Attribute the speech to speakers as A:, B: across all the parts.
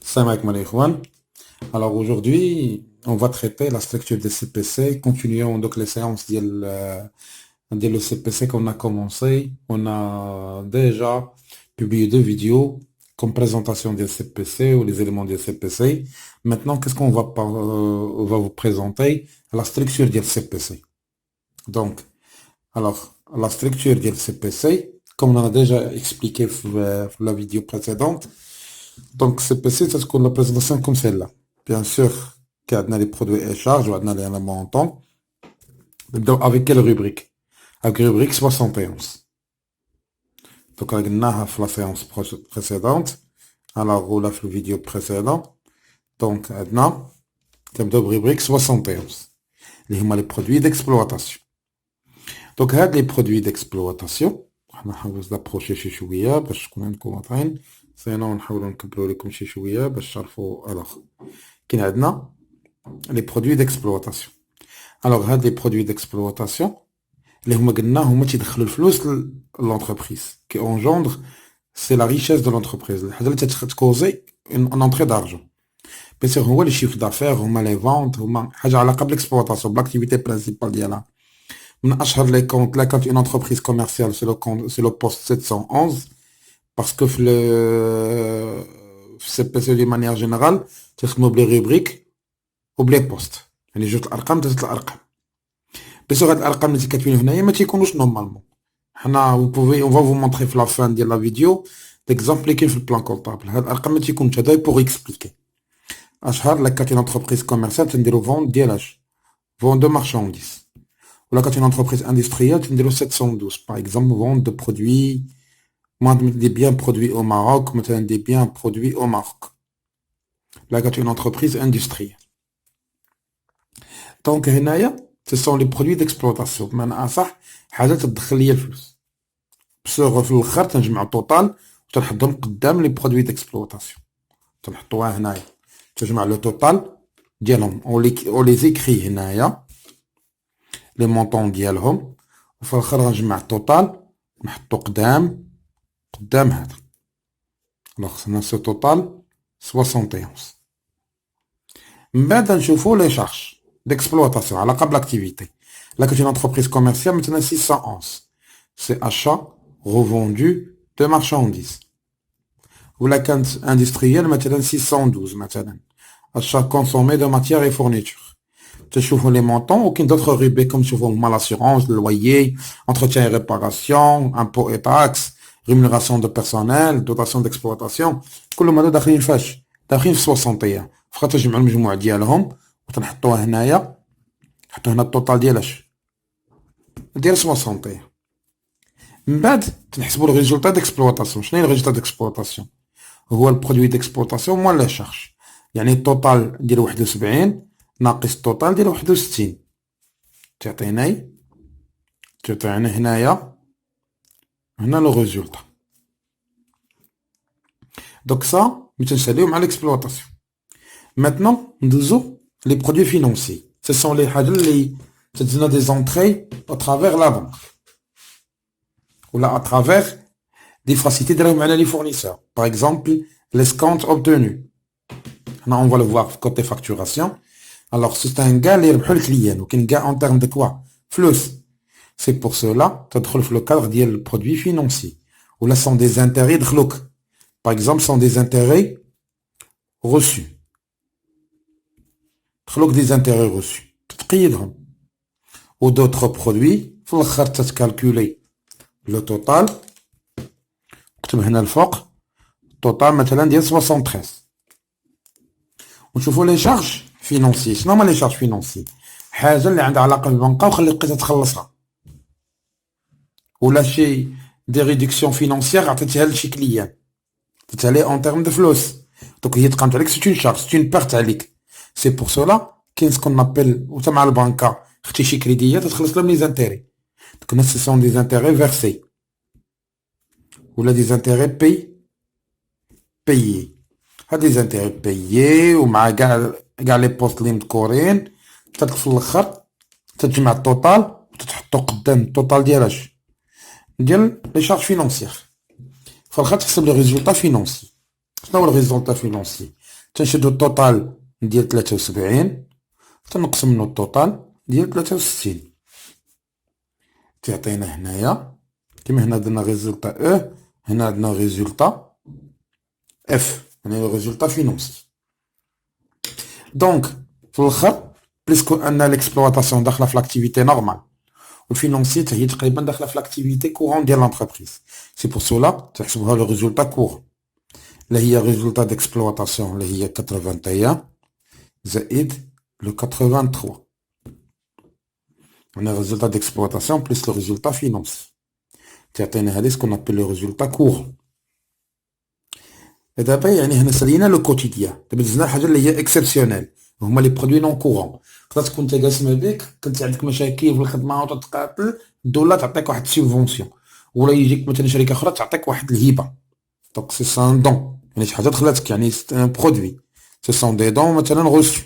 A: Salam alaikum les ikhwan. Alors aujourd'hui, on va traiter la structure des CPC. Continuons donc les séances le CPC qu'on a commencé. On a déjà publié deux vidéos comme présentation des CPC ou les éléments des CPC. Maintenant, qu'est-ce qu'on va, on va vous présenter? La structure des CPC. Donc, alors, la structure des CPC, comme on a déjà expliqué dans la vidéo précédente, donc CPC, c'est ce qu'on la présentation comme celle-là. Bien sûr, qu'on a les produits et charges, on a les éléments en temps. Donc, avec quelle rubrique? Avec la rubrique 71. Donc, avec la séance précédente, alors, ou la vidéo précédente. Donc, maintenant, on a rubrique 71. Les produits d'exploitation. Donc, les produits d'exploitation, on va d'approcher chez Chouia, parce qu'on a une commentaire. Sinon, on va نكبروا لكم شي شويه باش تعرفوا. Alors, كاين عندنا les produits d'exploitation. Alors, هاد les produits d'exploitation اللي هما قلنا هما تيدخلوا الفلوس l'entreprise qui engendre, c'est la richesse de l'entreprise. الحاجه اللي تتكوزي une entrée d'argent. Bien sûr, هو les chiffres d'affaires, هما les ventes, هما حاجه علاقه بالاكسبلوطاسيون بالاكتيفيتي برينسيبال ديالها. من اشهر les comptes là quand une entreprise commerciale c'est le poste 711. Parce que le CPC de manière générale, c'est les rubriques ou les postes. يعني جوج الارقام ثلاث الارقام. بس هاد الارقام اللي كاتبين هنايا ما تيكونوش نورمالمون. حنا on va vous montrer في la fin ديال la vidéo l'exemple اللي كاين في البلان كونطابل. هاد الارقام ما تيكونوش هذا pour expliquer. اشهر لك كاين entreprise commerciale تنديرو vente ديالاش vente de marchandises. ولا كاين entreprise industrielle تنديرو 712 par exemple vente de produits des biens produits au Maroc, maintenant des biens produits au Maroc. Là, quand une entreprise industrielle. Donc, ce sont les produits d'exploitation. Maintenant, ça, حاجة تدخل لي الفلوس. بصوغ في الآخر تنجمع توتال وتنحطهم قدام les produits d'exploitation. تنحطوها هنايا. تجمع le total ديالهم. On les écrit هنايا. Les montants ديالهم. وفي الآخر غنجمع التوتال ونحطو قدام هذا. Alors, on a ce total 71. من بعد نشوفوا les charges d'exploitation علاقة بالactivité. Là, quand une entreprise commerciale, maintenant 611. C'est achat revendu de marchandises. Ou la quand industrielle, maintenant 612 maintenant. Achat consommé de matières et fournitures. تشوفوا les montants ou d'autres rubriques comme تشوفوا l'assurance, le loyer, entretien et réparation, impôts et taxes, rémunération de personnel, dotation d'exploitation. كل ما داخلين فاش داخلين في 61. فقط تجمعوا المجموع ديالهم وتنحطوها هنايا. نحطوا هنا التوتال ديال 61. من بعد تنحسبوا لو ريزولتا ديكسبلوطاسيون. شنو هي الريزولتا ديكسبلوطاسيون؟ هو البرودوي ديكسبلوطاسيون موان لا شارج. يعني التوتال ديال 71 ناقص التوتال ديال 61. تعطينا هنايا هنا لو ريزولتا. Donc ça, نتنساليو مع l'exploitation. Maintenant, ندوزو les produits financiers. Ce sont les حاجة اللي تدينا des entrées à travers la banque. Ou là, à travers des facilités de معنا les fournisseurs. Par exemple, l'escompte obtenu. Là, on va le voir côté facturation. Alors, c'est un gain اللي يربحو الكليان. وكاين gain en termes de quoi? فلوس. C'est pour cela تدخل في le cadre ديال produits financiers. Ou là, sont des intérêts دخلوك. Par exemple, sont des intérêts reçus. تخلوك des intérêts reçus. تتقيدهم. Ou d'autres produits. في الآخر تتكالكولي le total. نكتب هنا الفوق. total مثلا ديال 73. ونشوفوا les charges financiers. شنو هما les charges financiers؟ حاجة اللي عندها علاقة بالبنكة وخلي بقيت تخلصها. ولا شي des réductions financières عطيتها لشي كليان. تتعلي en termes de فلوس. Donc هي تقامت عليك c'est une charge, c'est une perte عليك. C'est pour cela كاين ce qu'on appelle وتا مع البنكة خدتي شي كريديات تخلص لهم les intérêts. Donc ce sont des intérêts versés. ولا des intérêts payés. هاد des intérêts payés ومع كاع لي بوست اللي مذكورين تدخل في الاخر تجمع التوتال وتتحطو قدام التوتال ديال لي شارج فينونسيير. فالخا تحسب لي ريزولتا فينونسي. شنو هو الريزولتا فينونسي؟ تنشدو التوتال ديال 73 تنقسم منو التوتال ديال 63 تعطينا هنايا كيما هنا درنا ريزولتا او هنا عندنا ريزولتا اف يعني لو ريزولتا فينونسي. دونك في الاخر بليسكو ان ليكسبلواتاسيون داخله في لاكتيفيتي نورمال والفينونسي هي تقريبا داخله في لاكتيفيتي كورون ديال لونتربريز. سي بور سولا تحسبوها لو ريزولتا كورون اللي هي ريزولتا ديكسبلواتاسيون اللي هي 81 زائد لو 83 يعني ريزولتا ديكسبلواتاسيون بلس لو ريزولتا فينونسي تعطينا هذه سكون ابل لو ريزولتا كورون. دابا يعني هنا سالينا لو كوتيديان، دابا دزنا الحاجه اللي هي اكسبسيونيل هما لي برودوي نون كورون. تقدر تكون انت جالس ما بيك كنت عندك مشاكل في الخدمه وتتقاتل الدوله تعطيك واحد سيبفونسيون ولا يجيك مثلا شركه اخرى تعطيك واحد الهبه. دونك سي سان دون يعني شي حاجه دخلتك يعني سي ان برودوي سي سون دي دون مثلا غوسو.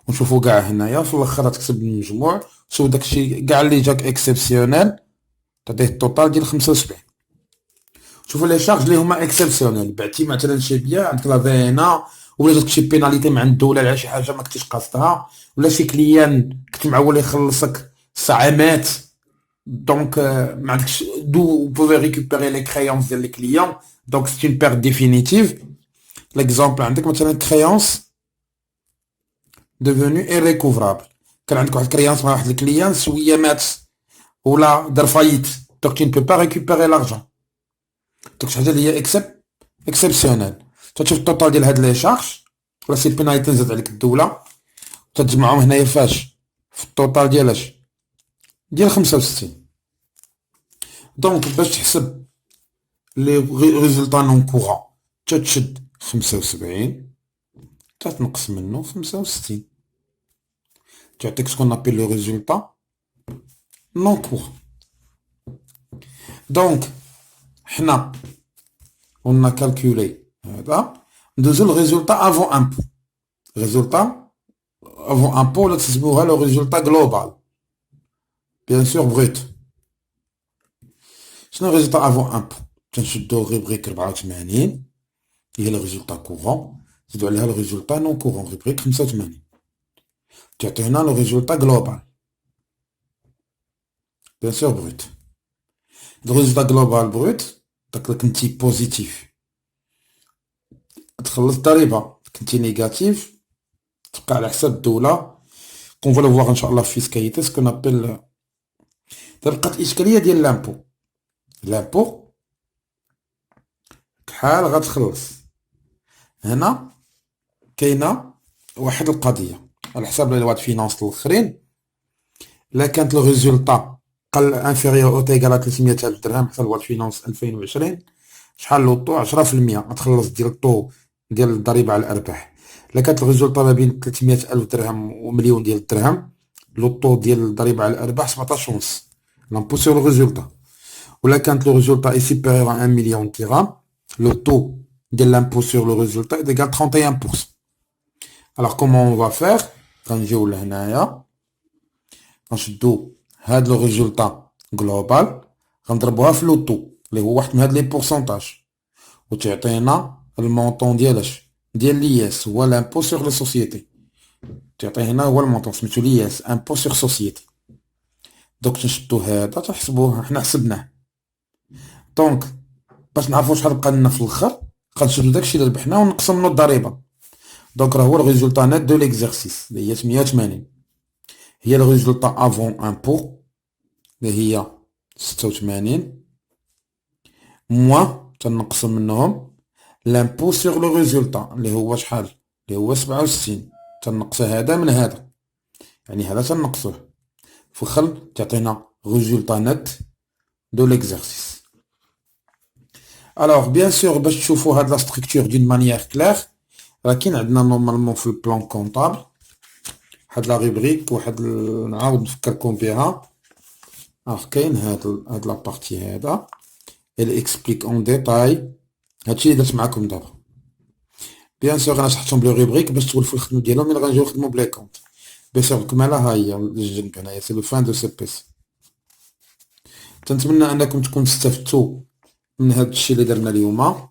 A: ونشوفو كاع هنايا في الاخر تكتب المجموع شوف داكشي كاع اللي جاك اكسبسيونيل تعطيه التوتال ديال 75. شوفوا لي شارج اللي هما اكسبسيونيل بعتي مثلا شي بيع عندك لا فينا ولا جاتك شي بيناليتي مع الدوله على شي حاجه ما كنتيش قاصدها ولا شي كليان كنت معول يخلصك ساعات دونك ما عندكش دو بوفي ريكوبيري لي كريونس ديال لي كليون دونك سي اون بيرت ديفينيتيف. ليكزامبل عندك مثلا كريونس ديفونو ايريكوفرابل كان عندك واحد كريونس مع واحد الكليان شويه مات ولا دار فايت دونك تي نبو با ريكوبيري لارجون دونك شي حاجه اللي هي اكسبسيونيل. تشوف التوتال ديال هاد لي شارج ولا سي بيناليتي تنزل عليك الدوله تتجمعهم هنايا فاش في التوتال ديال اش ديال 65. دونك باش تحسب لي ريزولطا نون كورون تتشد 75 تتنقص منه 65 تعطيك سكون ابيل لو ريزولطا نون كورون. دونك حنا on a calculé هذا ندوزو الريزولتا افون امبو. ريزولتا افون امبو ولا تسموها لو ريزولتا جلوبال بيان سور بروت. شنو ريزولتا افون امبو؟ تنشدو ريبريك 84 هي لو ريزولتا كورون نزيدو عليها لو ريزولتا نون كورون ريبريك 85 تعطينا لو ريزولتا جلوبال بيان سور بروت. لو ريزولتا جلوبال بروت داك كنتي بوزيتيف تخلص الضريبه كنتي نيجاتيف تبقى على حساب الدوله كون فالو فواغ ان شاء الله في فيسكاليتي سكون ابل. تبقات الاشكاليه ديال لامبو كحال غتخلص هنا كاينه واحد القضيه على حساب لي لوات فينانس الاخرين. لا كانت لو ريزولطا قل انفيريور او تيغال 300,000 درهم حسب لوات فينانس 2020 شحال لو طو 10% غتخلص ديال الطو ديال الضريبه على الارباح. الا كانت الريزولطا ما بين 300,000 درهم ومليون ديال الدرهم لو طو ديال الضريبه على الارباح 17 ونص لامبو سور لو ريزولطا. ولا كانت لو ريزولطا اي سوبيريور ا 1 مليون درهم لو طو ديال لامبو سور لو ريزولطا ايغال 31%. alors comment on va faire غنجيو لهنايا غنشدو هاد لو ريزولطا جلوبال غنضربوها في لو طو اللي هو واحد من هاد لي بورسونتاج وتعطينا المونطون ديالاش ديال لياس هو لامبو سور لي سوسيتي تعطي هنا هو المونطون سميتو لياس امبو سور سوسيتي. دونك تنشدو هذا تنحسبوه حنا حسبناه. دونك باش نعرفو شحال بقى لنا في الاخر غنشدو داكشي اللي ربحنا ونقسم منو الضريبه. دونك راه هو الريزولطا نت دو ليكزارسيس اللي هي 180 هي الريزولطا افون امبو اللي هي 86 موان تنقسم منهم لامبو سور لو ريزولطا اللي هو شحال اللي هو 67 تنقص هذا من هذا يعني هذا تنقصوه في الاخر تعطينا ريزولطا نت دو ليكزارسيس. الوغ بيان سور باش تشوفوا هاد لا ستركتور دون مانيير كلير راه كاين عندنا نورمالمون في البلان كونطابل واحد لا ريبريك واحد نعاود نفكركم بها. كاين هاد لا بارتي هذا اللي اكسبليك اون ديتاي هادشي اللي درت معاكم دابا. بيان سور انا شرحتهم بلي ريبريك باش تولفوا الخدمه ديالهم ملي غنجيو نخدموا بلي كونط. بيان سور كمالا ها هي الجنب هنايا سي لو فان دو سي بي سي. تنتمنى انكم تكونوا استفدتوا من هاد الشيء اللي درنا اليوم.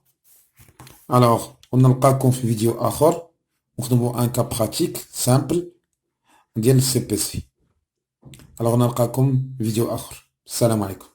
A: الوغ ونلقاكم في فيديو آخر نخدموا ان كا براتيك سامبل ديال السي بي سي. الوغ نلقاكم في فيديو آخر. السلام عليكم.